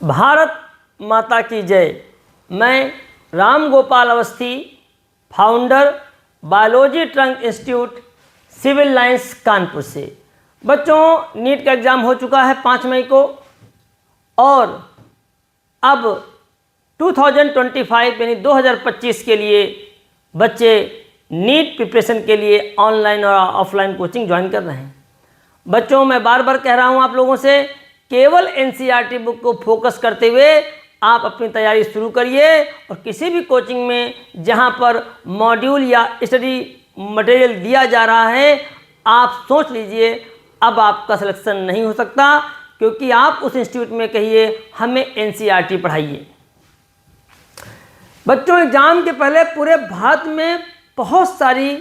भारत माता की जय। मैं Ram Gopal Awasthi, founder biology trunk institute, civil lines, Kanpur से। बच्चों, नीट का एग्ज़ाम हो चुका है 5 मई को और अब 2025 यानी 2025 के लिए बच्चे नीट प्रिपरेशन के लिए ऑनलाइन और ऑफलाइन कोचिंग ज्वाइन कर रहे हैं। बच्चों, मैं बार बार कह रहा हूँ आप लोगों से, केवल एनसीईआरटी बुक को फोकस करते हुए आप अपनी तैयारी शुरू करिए और किसी भी कोचिंग में जहाँ पर मॉड्यूल या स्टडी मटेरियल दिया जा रहा है, आप सोच लीजिए अब आपका सिलेक्शन नहीं हो सकता, क्योंकि आप उस इंस्टीट्यूट में कहिए हमें एनसीईआरटी पढ़ाइए। बच्चों, एग्ज़ाम के पहले पूरे भारत में बहुत सारी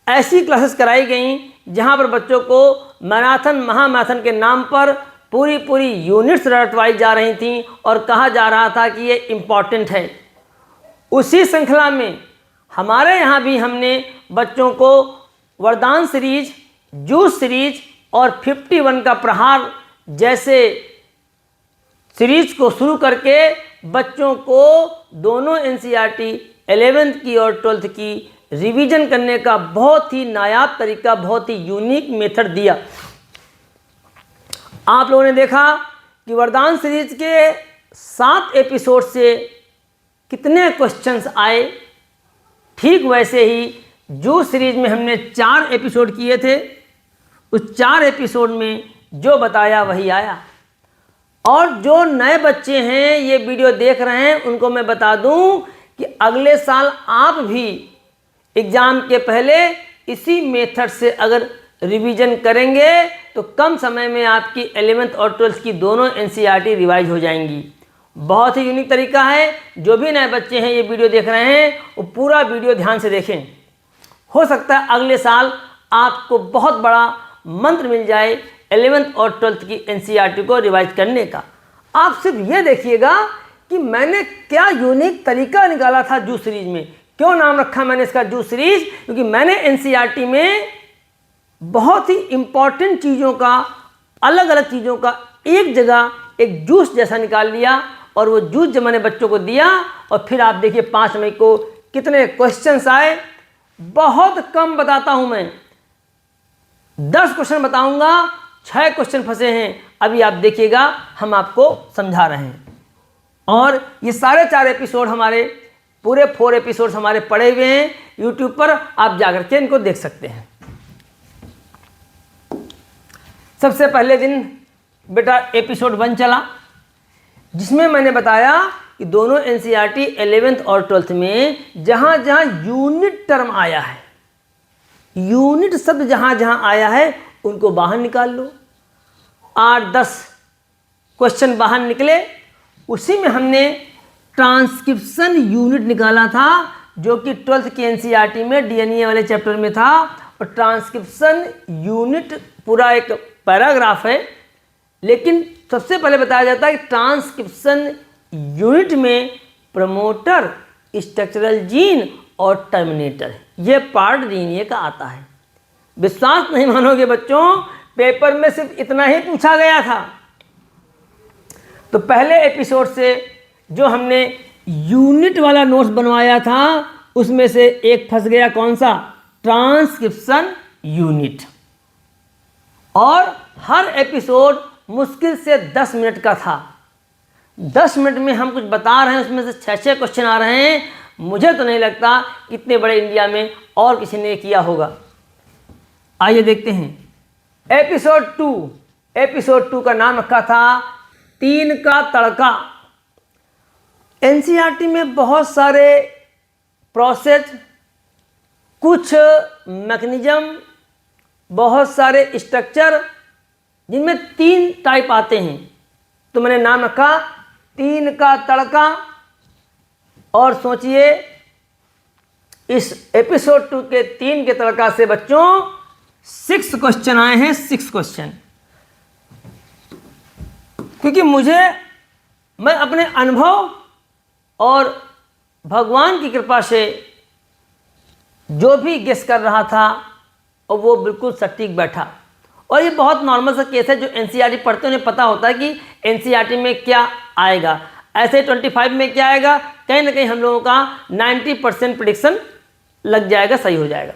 ऐसी क्लासेस कराई गई जहां पर बच्चों को मैराथन महामैराथन के नाम पर पूरी यूनिट्स रटवाई जा रही थी और कहा जा रहा था कि ये इम्पॉर्टेंट है। उसी श्रृंखला में हमारे यहाँ भी हमने बच्चों को वरदान सीरीज, जूस सीरीज और 51 का प्रहार जैसे सीरीज को शुरू करके बच्चों को दोनों एनसीईआरटी 11th की और 12th की रिवीजन करने का बहुत ही नायाब तरीका, बहुत ही यूनिक मेथड दिया। आप लोगों ने देखा कि वरदान सीरीज के 7 एपिसोड से कितने क्वेश्चंस आए। ठीक वैसे ही जूस सीरीज में हमने 4 एपिसोड किए थे। उस 4 एपिसोड में जो बताया वही आया। और जो नए बच्चे हैं ये वीडियो देख रहे हैं, उनको मैं बता दूं कि अगले साल आप भी एग्ज़ाम के पहले इसी मेथड से अगर रिवीजन करेंगे तो कम समय में आपकी 11th और 12th की दोनों एनसीईआरटी रिवाइज हो जाएंगी। बहुत ही यूनिक तरीका है। जो भी नए बच्चे हैं ये वीडियो देख रहे हैं वो पूरा वीडियो ध्यान से देखें। हो सकता है अगले साल आपको बहुत बड़ा मंत्र मिल जाए 11th और 12th की एनसीईआरटी को रिवाइज करने का। आप सिर्फ ये देखिएगा कि मैंने क्या यूनिक तरीका निकाला था जूस सीरीज में। क्यों नाम रखा मैंने इसका जूस सीरीज? क्योंकि मैंने एनसीईआरटी में बहुत ही इंपॉर्टेंट चीज़ों का, अलग अलग चीज़ों का एक जगह एक जूस जैसा निकाल लिया और वो जूस जब मैंने बच्चों को दिया और फिर आप देखिए 5 मई को कितने क्वेश्चंस आए। बहुत कम बताता हूं मैं, 10 क्वेश्चन बताऊंगा, 6 क्वेश्चन फंसे हैं। अभी आप देखिएगा, हम आपको समझा रहे हैं। और ये सारे 4 एपिसोड हमारे पूरे 4 एपिसोड्स हमारे पड़े हुए हैं यूट्यूब पर, आप जाकर के इनको देख सकते हैं। सबसे पहले दिन बेटा एपिसोड 1 चला, जिसमें मैंने बताया कि दोनों एनसीईआरटी 11th और 12th में जहां जहां यूनिट टर्म आया है, यूनिट शब्द जहां जहां आया है उनको बाहर निकाल लो। 8-10 क्वेश्चन बाहर निकले। उसी में हमने ट्रांसक्रिप्शन यूनिट निकाला था, जो कि 12th की एनसीईआरटी में डीएनए वाले चैप्टर में था। और ट्रांसक्रिप्शन यूनिट पूरा एक पैराग्राफ है, लेकिन सबसे पहले बताया जाता है कि ट्रांसक्रिप्शन यूनिट में प्रमोटर, स्ट्रक्चरल जीन और टर्मिनेटर, ये पार्ट डीएनए का आता है। विश्वास नहीं मानोगे बच्चों, पेपर में सिर्फ इतना ही पूछा गया था। तो पहले एपिसोड से जो हमने यूनिट वाला नोट्स बनवाया था उसमें से एक फंस गया। कौन सा? Transcription unit. और हर एपिसोड मुश्किल से 10 मिनट का था। 10 मिनट में हम कुछ बता रहे हैं, उसमें से 6-6 क्वेश्चन आ रहे हैं। मुझे तो नहीं लगता इतने बड़े इंडिया में और किसी ने किया होगा। आइए देखते हैं एपिसोड 2। एपिसोड 2 का नाम रखा था 3 का तड़का। एनसीईआरटी में बहुत सारे प्रोसेस, कुछ मैकेनिज्म, बहुत सारे स्ट्रक्चर, जिनमें 3 टाइप आते हैं। तो मैंने नाम रखा 3 का तड़का। और सोचिए, इस एपिसोड 2 के 3 के तड़का से बच्चों 6 क्वेश्चन आए हैं। 6 क्वेश्चन, क्योंकि मैं अपने अनुभव और भगवान की कृपा से जो भी गेस कर रहा था और वो बिल्कुल सटीक बैठा। और ये बहुत नॉर्मल सा केस है, जो एनसीईआरटी पढ़ते हैं उन्हें पता होता है कि एनसीईआरटी में क्या आएगा। ऐसे 25 में क्या आएगा, कहीं ना कहीं हम लोगों का 90% प्रेडिक्शन लग जाएगा, सही हो जाएगा।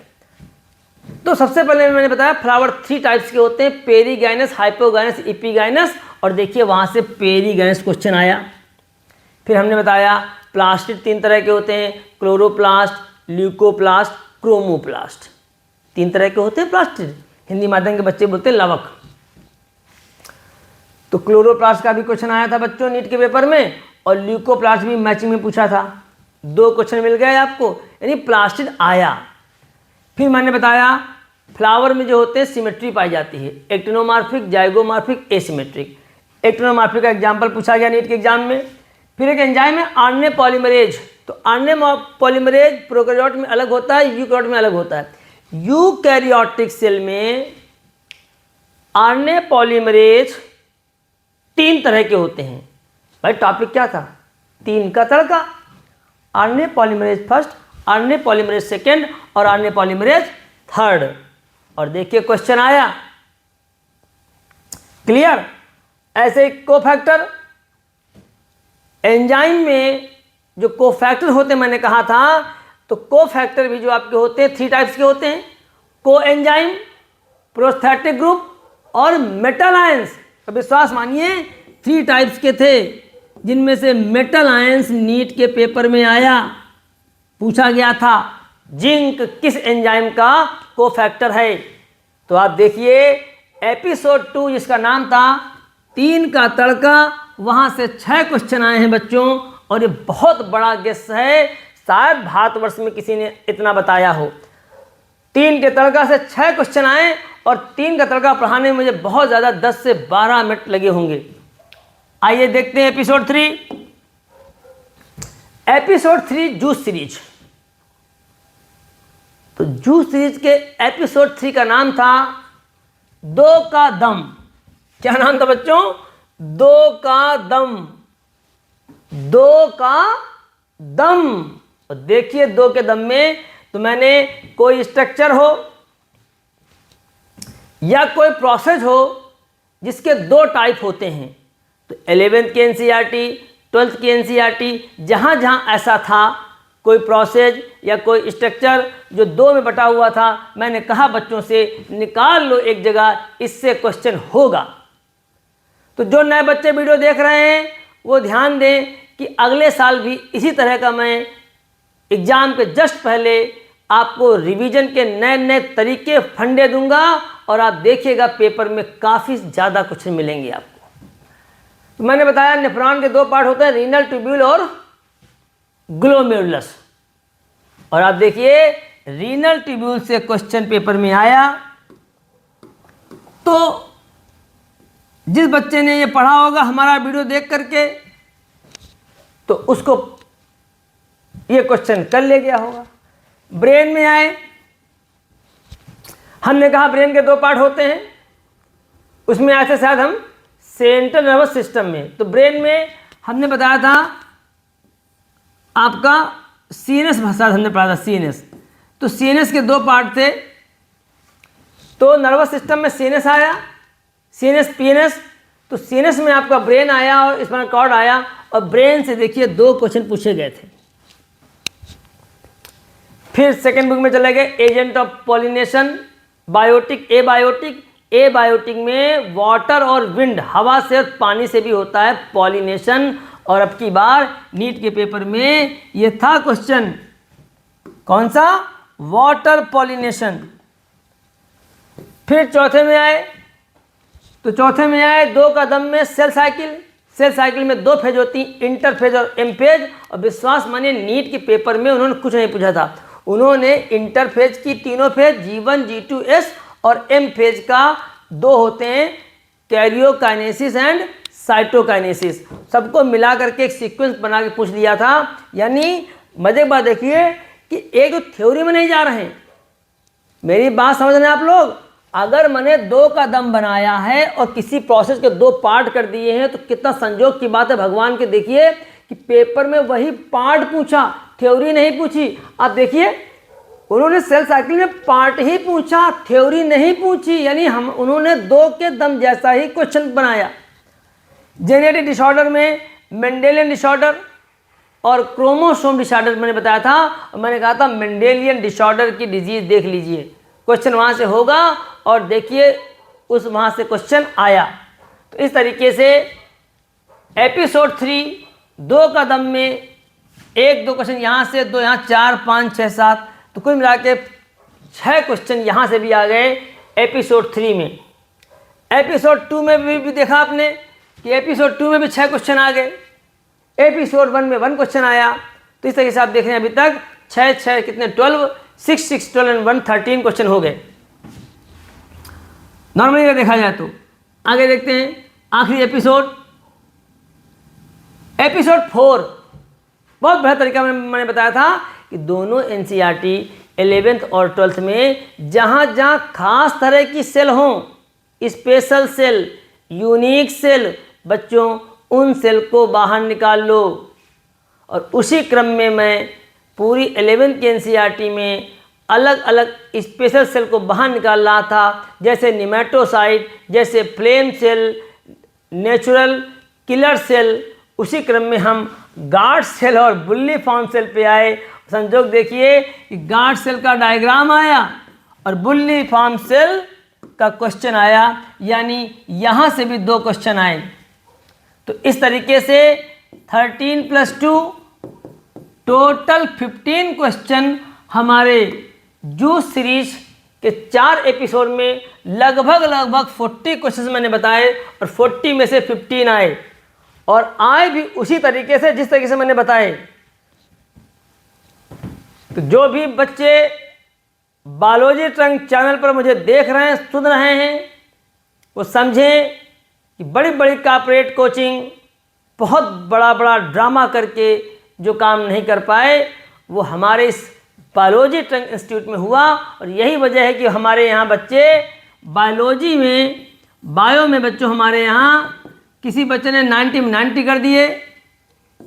तो सबसे पहले मैंने बताया फ्लावर 3 टाइप्स के होते हैं, पेरीगाइनस, हाइपोगाइनस, एपिगाइनस। और देखिए वहाँ से पेरीगाइनस क्वेश्चन आया। फिर हमने बताया प्लास्टिड 3 तरह के होते हैं, क्लोरोप्लास्ट, ल्यूकोप्लास्ट, क्रोमोप्लास्ट। 3 तरह के होते हैं प्लास्टिड, हिंदी माध्यम के बच्चे बोलते हैं लवक। तो क्लोरोप्लास्ट का भी क्वेश्चन आया था बच्चों नीट के पेपर में, और ल्यूकोप्लास्ट भी मैचिंग में पूछा था। 2 क्वेश्चन मिल गए आपको, यानी प्लास्टिड आया। फिर मैंने बताया फ्लावर में जो होते हैं सिमेट्री पाई जाती है, एक्टिनोमॉर्फिक, जाइगोमॉर्फिक, एसिमेट्रिक। एक्टिनोमॉर्फिक का एग्जाम्पल पूछा गया नीट के एग्जाम में। फिर एक एंजाइम है आरएनए पॉलीमरेज। तो आरएनए पॉलीमरेज प्रोकैरियोट में अलग होता है, यूकैरियोट में अलग होता है। यूकैरियोटिक सेल में आरएनए पॉलीमरेज 3 तरह के होते हैं। भाई टॉपिक क्या था, 3 का तड़का। RNA polymerase first, RNA polymerase second और आरएनए पॉलीमरेज थर्ड। और देखिए क्वेश्चन आया, क्लियर। ऐसे कोफैक्टर, एंजाइम में जो कोफैक्टर होते हैं मैंने कहा था, तो कोफैक्टर भी जो आपके होते हैं 3 टाइप्स के होते हैं, को एंजाइम, प्रोस्थेटिक ग्रुप और मेटल आयंस। तो विश्वास मानिए 3 टाइप्स के थे, जिनमें से मेटल आयंस नीट के पेपर में आया, पूछा गया था जिंक किस एंजाइम का कोफैक्टर है। तो आप देखिए एपिसोड 2 जिसका नाम था 3 का तड़का, वहाँ से 6 क्वेश्चन आए हैं बच्चों, और ये बहुत बड़ा गेस है, शायद भारतवर्ष में किसी ने इतना बताया हो। 3 के तड़का से 6 क्वेश्चन आए, और 3 का तड़का पढ़ाने में मुझे बहुत ज़्यादा 10 से 12 मिनट लगे होंगे। आइए देखते हैं एपिसोड 3। Episode 3 juice series. तो जूस सीरीज के एपिसोड 3 का नाम था 2 का दम। क्या नाम था बच्चों, 2 का दम, 2 का दम। और देखिए 2 के दम में तो मैंने कोई स्ट्रक्चर हो या कोई प्रोसेस हो जिसके 2 टाइप होते हैं। तो 11th की एनसीईआरटी, 12th की एनसीईआरटी, जहाँ जहाँ ऐसा था कोई प्रोसेस या कोई स्ट्रक्चर जो 2 में बटा हुआ था, मैंने कहा बच्चों से निकाल लो एक जगह, इससे क्वेश्चन होगा। तो जो नए बच्चे वीडियो देख रहे हैं वो ध्यान दें कि अगले साल भी इसी तरह का मैं एग्ज़ाम के जस्ट पहले आपको रिवीजन के नए नए तरीके फंडे दूंगा, और आप देखिएगा पेपर में काफ़ी ज़्यादा क्वेश्चन मिलेंगे आपको। तो मैंने बताया नेफ्रॉन के 2 पार्ट होते हैं, रीनल ट्यूब्यूल और ग्लोमेरुलस। और आप देखिए रीनल ट्यूब्यूल से क्वेश्चन पेपर में आया। तो जिस बच्चे ने ये पढ़ा होगा हमारा वीडियो देख करके, तो उसको ये क्वेश्चन कर ले गया होगा। ब्रेन में आए, हमने कहा ब्रेन के 2 पार्ट होते हैं, उसमें आए थे शायद हम सेंट्रल नर्वस सिस्टम में। तो ब्रेन में हमने बताया था आपका सीएनएस भाषा हमने पढ़ा था, सीएनएस। तो सीएनएस के 2 पार्ट थे। तो नर्वस सिस्टम में सीएनएस आया, सीएनएस पीएनएस। तो सीएनएस में आपका ब्रेन आया और स्पाइनल कॉर्ड आया, और ब्रेन से देखिए 2 क्वेश्चन पूछे गए थे। फिर सेकेंड बुक में चले गए agent of pollination, biotic, abiotic. Abiotic में वाटर और विंड, हवा से और पानी से भी होता है पॉलिनेशन। और अब की बार नीट के पेपर में ये था क्वेश्चन, कौन सा, वाटर पॉलिनेशन। फिर चौथे में आए, तो चौथे में आए 2 का दम में सेल साइकिल। सेल साइकिल में 2 फेज होती, इंटरफेज और एम फेज। और विश्वास मानिए नीट के पेपर में उन्होंने कुछ नहीं पूछा था, उन्होंने इंटरफेज की 3 फेज, G1, G2, S, और एम फेज का 2 होते हैं, कैरियोकाइनेसिस एंड साइटोकाइनेसिस। सबको मिला करके एक सीक्वेंस बना के पूछ लिया था। यानी मजे की बात देखिए कि एक तो थ्योरी में नहीं जा रहे हैं, मेरी बात समझ रहे हैं आप लोग। अगर मैंने 2 का दम बनाया है और किसी प्रोसेस के 2 पार्ट कर दिए हैं, तो कितना संजोग की बात है भगवान के। देखिए कि पेपर में वही पार्ट पूछा, थ्योरी नहीं पूछी। आप देखिए उन्होंने सेल साइकिल में पार्ट ही पूछा, थ्योरी नहीं पूछी, यानी उन्होंने 2 के दम जैसा ही क्वेश्चन बनाया। जेनेटिक डिसऑर्डर में मेंडेलियन डिसऑर्डर और क्रोमोसोम डिसऑर्डर मैंने बताया था, और मैंने कहा था मेंडेलियन डिसऑर्डर की डिजीज देख लीजिए, क्वेश्चन वहाँ से होगा और देखिए उस वहाँ से क्वेश्चन आया। तो इस तरीके से एपिसोड 3 2 का दम में 1-2 क्वेश्चन यहाँ से, 2 यहाँ, 4 5 6 7, तो कुल मिला के 6 क्वेश्चन यहाँ से भी आ गए एपिसोड 3 में। एपिसोड 2 में भी देखा आपने कि एपिसोड 2 में भी 6 क्वेश्चन आ गए, एपिसोड 1 में 1 क्वेश्चन आया। तो इस तरीके से आप देख रहे हैं अभी तक 6 कितने 12, 6 6 12 एंड 1 13 क्वेश्चन हो गए नॉर्मली अगर देखा जाए तो। आगे देखते हैं आखिरी एपिसोड 4। बहुत बेहतर तरीका मैंने बताया था कि दोनों एनसीईआरटी 11th और 12th में जहाँ जहाँ खास तरह की सेल हों, स्पेशल सेल, यूनिक सेल, बच्चों उन सेल को बाहर निकाल लो। और उसी क्रम में मैं पूरी 11th की एनसीईआरटी में अलग अलग स्पेशल सेल को बाहर निकाल रहा था, जैसे निमेटोसाइट, जैसे flame cell, natural killer cell. उसी क्रम में हम गार्ड सेल और बुल्ली फॉर्म सेल पे आए। संजोग देखिए कि गार्ड सेल का डायग्राम आया और बुल्ली फॉर्म सेल का क्वेश्चन आया, यानी यहाँ से भी 2 क्वेश्चन आए। तो इस तरीके से 13 + 2 टोटल 15 क्वेश्चन हमारे जूस सीरीज के 4 एपिसोड में लगभग 40 क्वेश्चन मैंने बताए और 40 में से 15 आए, और आए भी उसी तरीके से जिस तरीके से मैंने बताए। तो जो भी बच्चे बायोलॉजी ट्रंक चैनल पर मुझे देख रहे हैं, सुन रहे हैं, वो समझें कि बड़ी बड़ी कॉर्पोरेट कोचिंग बहुत बड़ा ड्रामा करके जो काम नहीं कर पाए, वो हमारे इस बायोलॉजी ट्रंक इंस्टीट्यूट में हुआ। और यही वजह है कि हमारे यहाँ बच्चे बायोलॉजी में, बायो में बच्चों हमारे यहाँ किसी बच्चे ने 90 में 90 कर दिए,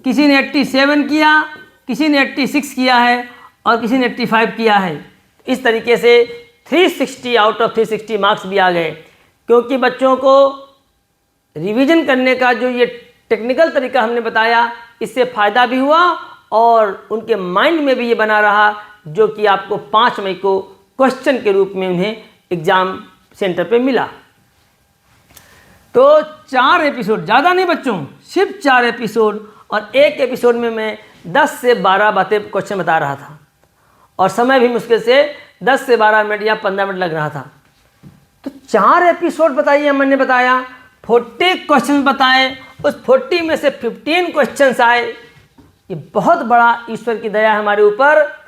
किसी ने 87 किया, किसी ने 86 किया है और किसी ने 85 किया है। इस तरीके से 360 आउट ऑफ 360 मार्क्स भी आ गए, क्योंकि बच्चों को रिवीजन करने का जो ये टेक्निकल तरीका हमने बताया, इससे फ़ायदा भी हुआ और उनके माइंड में भी ये बना रहा, जो कि आपको 5 मई को क्वेश्चन के रूप में उन्हें एग्ज़ाम सेंटर पे मिला। तो 4 एपिसोड, ज़्यादा नहीं बच्चों, सिर्फ 4 एपिसोड, और एक एपिसोड में मैं 10 से 12 बातें क्वेश्चन बता रहा था, और समय भी मुश्किल से 10 से 12 मिनट या 15 मिनट लग रहा था। तो 4 एपिसोड बताइए, मैंने बताया 40 क्वेश्चन बताए, उस 40 में से 15 क्वेश्चन आए। ये बहुत बड़ा ईश्वर की दया है हमारे ऊपर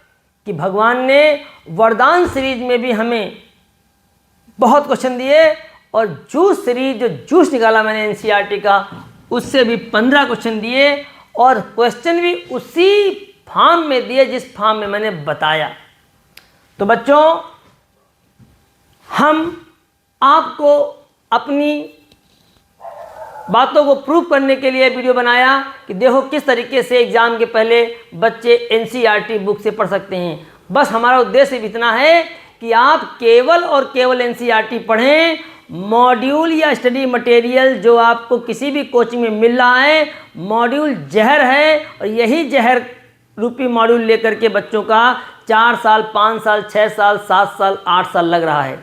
कि भगवान ने वरदान सीरीज में भी हमें बहुत क्वेश्चन दिए, और जूस सीरीज जो जूस निकाला मैंने एनसीईआरटी का, उससे भी 15 क्वेश्चन दिए, और क्वेश्चन भी उसी फॉर्म में दिए जिस फॉर्म में मैंने बताया। तो बच्चों, हम आपको अपनी बातों को प्रूव करने के लिए वीडियो बनाया कि देखो किस तरीके से एग्ज़ाम के पहले बच्चे एनसीईआरटी बुक से पढ़ सकते हैं। बस हमारा उद्देश्य इतना है कि आप केवल और केवल एनसीईआरटी पढ़ें। मॉड्यूल या स्टडी मटेरियल जो आपको किसी भी कोचिंग में मिल रहा है, मॉड्यूल जहर है, और यही जहर रूपी मॉड्यूल लेकर के बच्चों का 4 साल, 5 साल, 6 साल, 7 साल, 8 साल लग रहा है।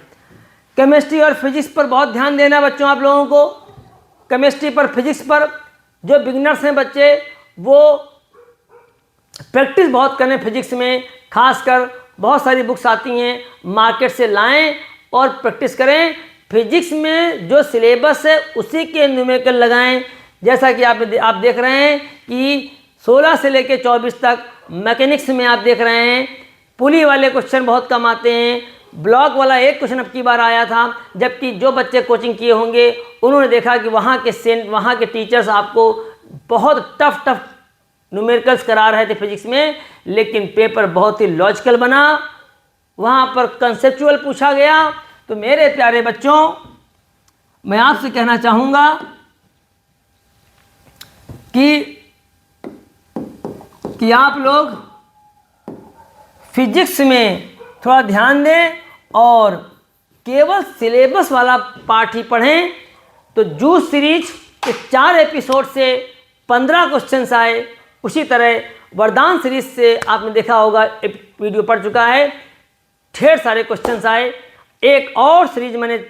केमिस्ट्री और फिजिक्स पर बहुत ध्यान देना बच्चों, आप लोगों को केमिस्ट्री पर, फिजिक्स पर। जो बिगनर्स हैं बच्चे, वो प्रैक्टिस बहुत करें फिजिक्स में, खासकर बहुत सारी बुक्स आती हैं, मार्केट से लाएं और प्रैक्टिस करें। फिजिक्स में जो सिलेबस है उसी के न्यूमेरिकल लगाएं। जैसा कि आप देख रहे हैं कि 16 से लेकर 24 तक मैकेनिक्स में आप देख रहे हैं पुली वाले क्वेश्चन बहुत कम आते हैं। ब्लॉक वाला एक क्वेश्चन अब की बार आया था, जबकि जो बच्चे कोचिंग किए होंगे उन्होंने देखा कि वहाँ के टीचर्स आपको बहुत टफ न्यूमेरिकल्स करा रहे थे फिजिक्स में, लेकिन पेपर बहुत ही लॉजिकल बना, वहाँ पर कंसेप्चुअल पूछा गया। तो मेरे प्यारे बच्चों, मैं आपसे कहना चाहूँगा कि आप लोग फिजिक्स में थोड़ा ध्यान दें और केवल सिलेबस वाला पार्ट ही पढ़ें। तो जूस सीरीज के 4 एपिसोड से 15 क्वेश्चंस आए, उसी तरह वरदान सीरीज से आपने देखा होगा, एक वीडियो पढ़ चुका है, ढेर सारे क्वेश्चंस आए। एक और सीरीज मैंने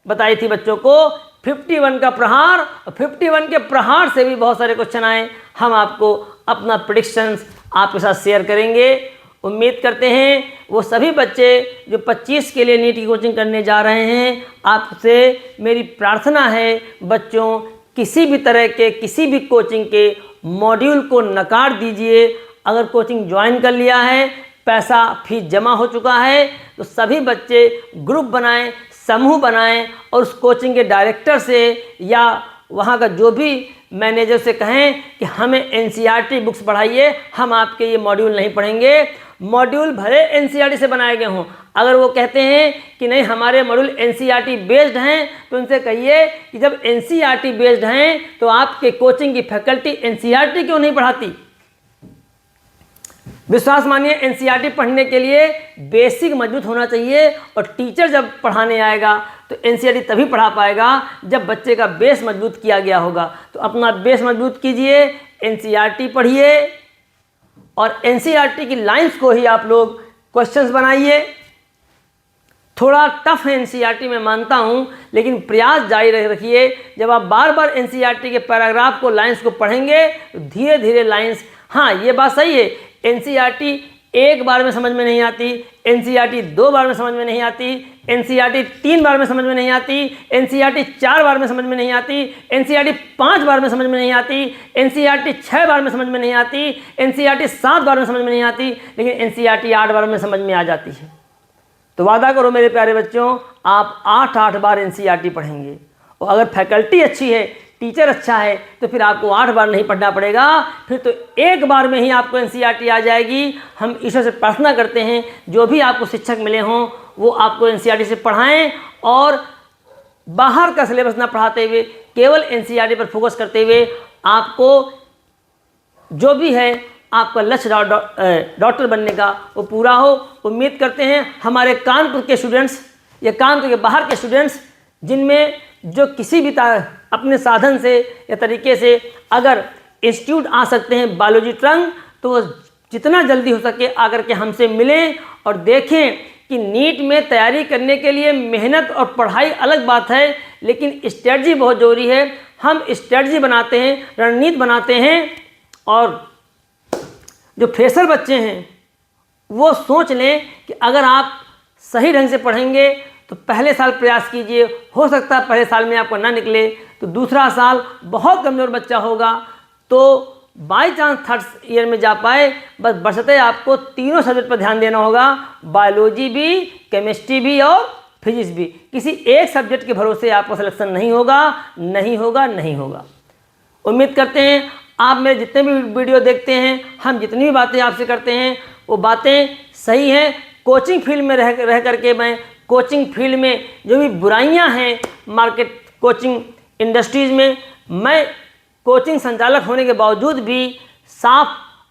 बताई थी बच्चों को 51 का प्रहार, और 51 के प्रहार से भी बहुत सारे क्वेश्चन आए। हम आपको अपना प्रेडिक्शंस आपके साथ शेयर करेंगे। उम्मीद करते हैं वो सभी बच्चे जो 25 के लिए नीट की कोचिंग करने जा रहे हैं, आपसे मेरी प्रार्थना है बच्चों, किसी भी तरह के किसी भी कोचिंग के मॉड्यूल को नकार दीजिए। अगर कोचिंग ज्वाइन कर लिया है, पैसा फीस जमा हो चुका है, तो सभी बच्चे ग्रुप बनाएं, समूह बनाएं और उस कोचिंग के डायरेक्टर से या वहाँ का जो भी मैनेजर से कहें कि हमें एनसीईआरटी बुक्स पढ़ाइए, हम आपके ये मॉड्यूल नहीं पढ़ेंगे। मॉड्यूल भले एनसीईआरटी से बनाए गए हों, अगर वो कहते हैं कि नहीं हमारे मॉड्यूल एनसीईआरटी बेस्ड हैं, तो उनसे कहिए कि जब एनसीईआरटी बेस्ड हैं तो आपके कोचिंग की फैकल्टी एनसीईआरटी क्यों नहीं पढ़ाती। विश्वास मानिए, एनसीईआरटी पढ़ने के लिए बेसिक मजबूत होना चाहिए, और टीचर जब पढ़ाने आएगा तो एनसीईआरटी तभी पढ़ा पाएगा जब बच्चे का बेस मजबूत किया गया होगा। तो अपना बेस मजबूत कीजिए, एनसीईआरटी पढ़िए और एनसीईआरटी की लाइंस को ही आप लोग क्वेश्चंस बनाइए। थोड़ा टफ है एनसीईआरटी, मैं मानता हूँ, लेकिन प्रयास जारी रखिए। जब आप बार बार एनसीईआरटी के पैराग्राफ को, लाइंस को पढ़ेंगे तो धीरे धीरे लाइंस, हाँ ये बात सही है, एनसीईआरटी एक बार में समझ में नहीं आती, एनसीईआरटी 2 बार में समझ में नहीं आती, एनसीईआरटी 3 बार में समझ में नहीं आती, एनसीईआरटी 4 बार में समझ में नहीं आती, एनसीईआरटी 5 बार में समझ में नहीं आती, एनसीईआरटी 6 बार में समझ में नहीं आती, एनसीईआरटी 7 बार में समझ में नहीं आती, लेकिन एनसीईआरटी 8 बार में समझ में आ जाती है। तो वादा करो मेरे प्यारे बच्चों, आप 8 बार एनसीईआरटी पढ़ेंगे, और अगर फैकल्टी अच्छी है, टीचर अच्छा है, तो फिर आपको 8 बार नहीं पढ़ना पड़ेगा, फिर तो एक बार में ही आपको एनसीईआरटी आ जाएगी। हम ईश्वर से प्रार्थना करते हैं जो भी आपको शिक्षक मिले हों वो आपको एनसीईआरटी से पढ़ाएं, और बाहर का सिलेबस ना पढ़ाते हुए केवल एनसीईआरटी पर फोकस करते हुए आपको जो भी है आपका लक्ष्य डॉक्टर बनने का वो पूरा हो। उम्मीद करते हैं हमारे कानपुर के स्टूडेंट्स या कानपुर के बाहर के स्टूडेंट्स, जिनमें जो किसी भी अपने साधन से या तरीके से अगर इंस्टीट्यूट आ सकते हैं बायोलॉजी ट्रंक, तो वो जितना जल्दी हो सके आकर के हमसे मिलें और देखें कि नीट में तैयारी करने के लिए मेहनत और पढ़ाई अलग बात है, लेकिन स्ट्रेटजी बहुत ज़रूरी है। हम स्ट्रेटजी बनाते हैं, रणनीति बनाते हैं, और जो फ्रेशर बच्चे हैं वो सोच लें कि अगर आप सही ढंग से पढ़ेंगे तो पहले साल प्रयास कीजिए, हो सकता है पहले साल में आपको ना निकले तो दूसरा साल बहुत कमज़ोर बच्चा होगा तो बाई चांस 3rd ईयर में जा पाए। बस बशर्ते आपको तीनों सब्जेक्ट पर ध्यान देना होगा, बायोलॉजी भी, केमिस्ट्री भी और फिजिक्स भी। किसी एक सब्जेक्ट के भरोसे आपका सिलेक्शन नहीं होगा, नहीं होगा, नहीं होगा। उम्मीद करते हैं आप मेरे जितने भी वीडियो देखते हैं, हम जितनी भी बातें आपसे करते हैं वो बातें सही हैं। कोचिंग फील्ड में रह करके मैं कोचिंग फील्ड में जो भी बुराइयां हैं मार्केट कोचिंग इंडस्ट्रीज़ में, मैं कोचिंग संचालक होने के बावजूद भी साफ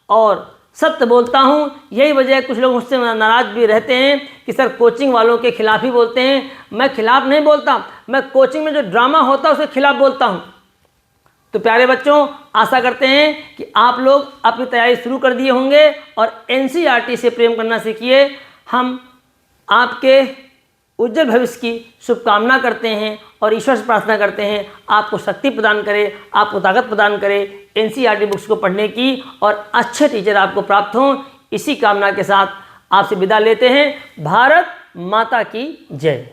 और सत्य बोलता हूं। यही वजह है कुछ लोग मुझसे नाराज़ भी रहते हैं कि सर कोचिंग वालों के खिलाफ ही बोलते हैं। मैं खिलाफ नहीं बोलता, मैं कोचिंग में जो ड्रामा होता है उसके खिलाफ बोलता हूं। तो प्यारे बच्चों, आशा करते हैं कि आप लोग अपनी तैयारी शुरू कर दिए होंगे और एनसीईआरटी से प्रेम करना सीखिए। हम आपके उज्जवल भविष्य की शुभकामना करते हैं और ईश्वर से प्रार्थना करते हैं आपको शक्ति प्रदान करे, आपको ताकत प्रदान करे एनसीईआरटी बुक्स को पढ़ने की, और अच्छे टीचर आपको प्राप्त हों। इसी कामना के साथ आपसे विदा लेते हैं। भारत माता की जय।